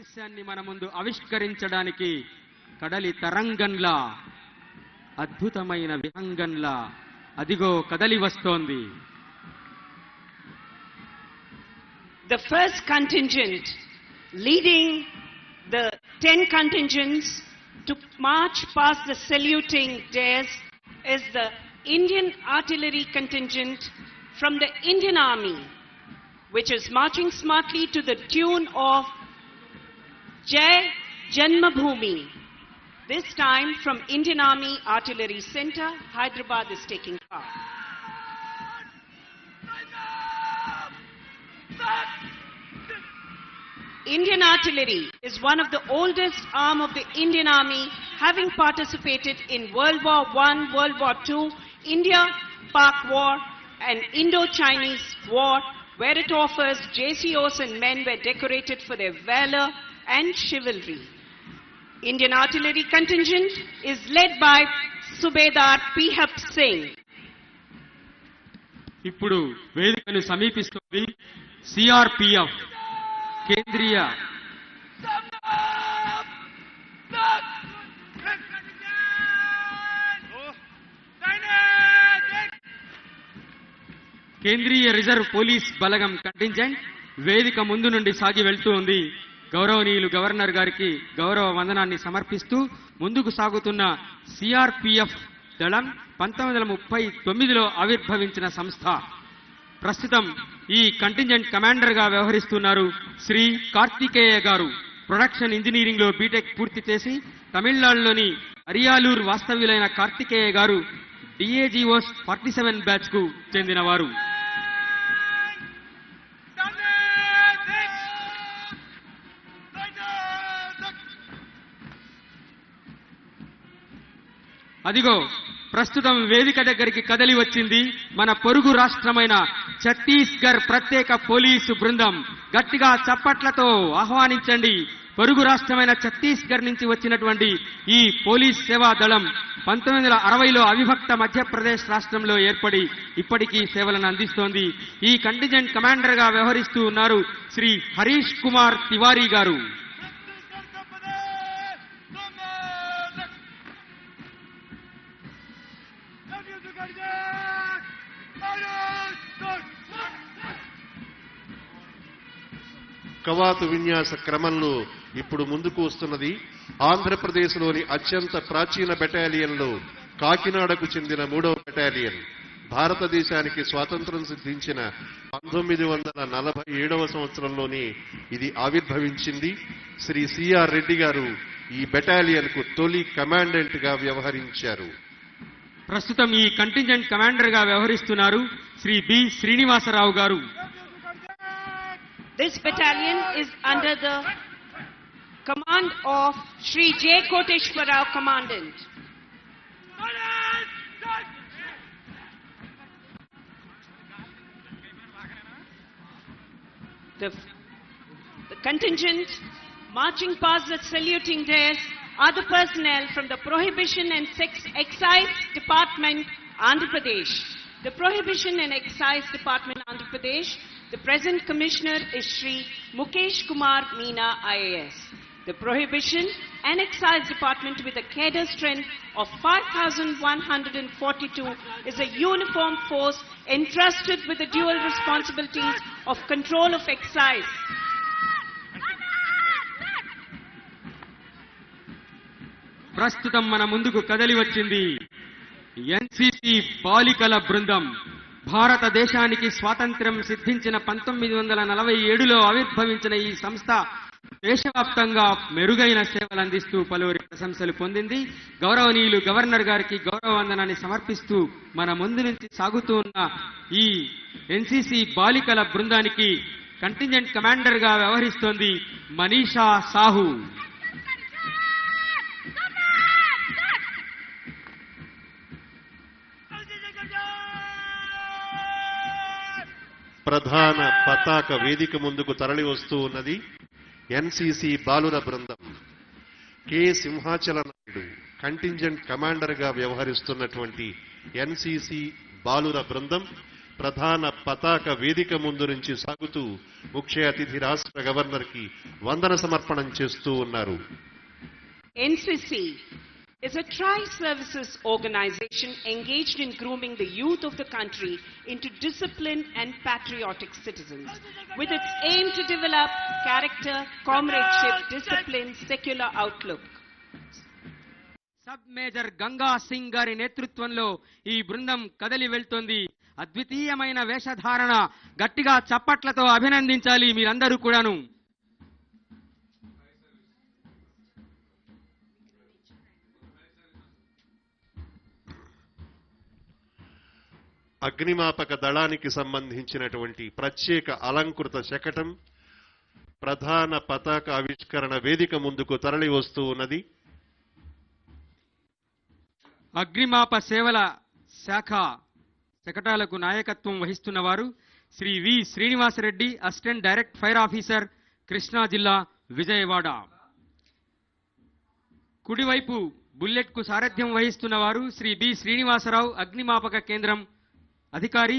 దృశ్యాన్ని మన ముందు ఆవిష్కరించడానికి కడలి తరంగంలా అద్భుతమైన విహంగంలా అదిగో కదలి వస్తోంది. The first contingent leading the 10 contingents to march past the saluting dais is the Indian artillery contingent from the Indian Army, which is marching smartly to the tune of Jai Janmabhoomi. This time from Indian Army Artillery Center, Hyderabad is taking part. Indian Artillery is one of the oldest arm of the Indian Army, having participated in World War I, World War II, India-Pak War and Indo-Chinese War, where it offers JCOs and men were decorated for their valor and chivalry. Indian Artillery contingent is led by Subedar P.H. Singh. ఇప్పుడు వేదికను సమీపిస్తుంది CRPF కేంద్రీయ reserve police బలగం contingent వేదిక ముందు నుండి సాగి వెళ్తూ ఉంది. గౌరవనీయులు గవర్నర్ గారికి గౌరవ వందనాన్ని సమర్పిస్తూ ముందుకు సాగుతున్న సిఆర్పిఎఫ్ దళం 1939లో ఆవిర్భవించిన సంస్థ. ప్రస్తుతం ఈ కంటింజెంట్ కమాండర్ గా వ్యవహరిస్తున్నారు శ్రీ కార్తికేయ గారు. ప్రొడక్షన్ ఇంజనీరింగ్ లో బీటెక్ పూర్తి చేసి తమిళనాడులోని అరియాలూర్ వాస్తవ్యులైన కార్తికేయ గారు డిఏజిఓస్ 47 బ్యాచ్ కు చెందినవారు. అదిగో ప్రస్తుతం వేదిక దగ్గరికి కదలి వచ్చింది మన పొరుగు రాష్ట్రమైన ఛత్తీస్గఢ్ ప్రత్యేక పోలీసు బృందం. గట్టిగా చప్పట్లతో ఆహ్వానించండి. పొరుగు రాష్ట్రమైన ఛత్తీస్గఢ్ నుంచి వచ్చినటువంటి ఈ పోలీస్ సేవా దళం 1960లో అవిభక్త మధ్యప్రదేశ్ రాష్ట్రంలో ఏర్పడి ఇప్పటికీ సేవలను అందిస్తోంది. ఈ కంటింజెంట్ కమాండర్ గా వ్యవహరిస్తూ ఉన్నారు శ్రీ హరీష్ కుమార్ తివారీ గారు. కవాతు విన్యాస క్రమంలో ఇప్పుడు ముందుకు వస్తున్నది ఆంధ్రప్రదేశ్లోని అత్యంత ప్రాచీన బెటాలియన్లో కాకినాడకు చెందిన 3వ బెటాలియన్. భారతదేశానికి స్వాతంత్రం సిద్ధించిన 1947వ సంవత్సరంలోనే ఇది ఆవిర్భవించింది. శ్రీ సిఆర్ రెడ్డి గారు ఈ బెటాలియన్ కు తొలి కమాండెంట్ గా వ్యవహరించారు. ప్రస్తుతం ఈ కంటింజెంట్ కమాండర్ గా వ్యవహరిస్తున్నారు శ్రీ బి శ్రీనివాసరావు గారు. This battalion is under the command of Shri J. Koteshwar Rao, Commandant. The contingent marching past the saluting dais are the personnel from the Prohibition and Excise Department, Andhra Pradesh. The Prohibition and Excise Department, Andhra Pradesh. The present commissioner is Shri Mukesh Kumar Meena, IAS. The Prohibition and Excise Department, with a cadre strength of 5,142, is a uniform force entrusted with the dual responsibilities of control of excise. ప్రస్తుతం మన ముందుకు కదలి వచ్చింది NCC బాలికల బృందం. భారతదేశానికి స్వాతంత్ర్యం సిద్ధించిన 1947లో ఆవిర్భవించిన ఈ సంస్థ దేశవ్యాప్తంగా మెరుగైన సేవలు అందిస్తూ పలువురి ప్రశంసలు పొందింది. గౌరవనీయులు గవర్నర్ గారికి గౌరవ వందనాన్ని సమర్పిస్తూ మన ముందు నుంచి సాగుతూ ఉన్న ఈ ఎన్సిసి బాలికల బృందానికి కంటింజెంట్ కమాండర్ గా వ్యవహరిస్తోంది మనీషా సాహు. ప్రధాన పతాక వేదిక ముందుకు తరలి వస్తూ ఉన్నది ఎన్సిసి బాలుర బృందం. K Simhachala Naidu contingent commander గా వ్యవహరిస్తున్నటువంటి ఎన్సిసి బాలుర బృందం ప్రధాన పతాక వేదిక ముందు నుంచి సాగుతూ ముఖ్య అతిథి రాష్ట్ర గవర్నర్ కి వందన సమర్పణం చేస్తూ ఉన్నారు. NCC is a tri-services organization engaged in grooming the youth of the country into disciplined and patriotic citizens, with its aim to develop character, comradeship, discipline, secular outlook. Sub major Ganga Singh గారి నేతృత్వంలో ఈ బృందం కదలి వెళ్తోంది. అద్వితీయమైన వేషధారణ, గట్టిగా చప్పట్లతో అభినందించాలి మీరందరూ కూడాను. అగ్నిమాపక దళానికి సంబంధించినటువంటి ప్రత్యేక అలంకృత శకటం ప్రధాన పతాక ఆవిష్కరణ వేదిక ముందుకు తరలి వస్తూ ఉన్నది. అగ్నిమాప సేవల శాఖ శకటాలకు నాయకత్వం వహిస్తున్న వారు Shri V Srinivasareddy, assistant direct fire officer, Krishna జిల్లా, విజయవాడ. కుడివైపు బుల్లెట్ కు సారథ్యం వహిస్తున్న వారు శ్రీ బి శ్రీనివాసరావు, అగ్నిమాపక కేంద్రం అధికారి.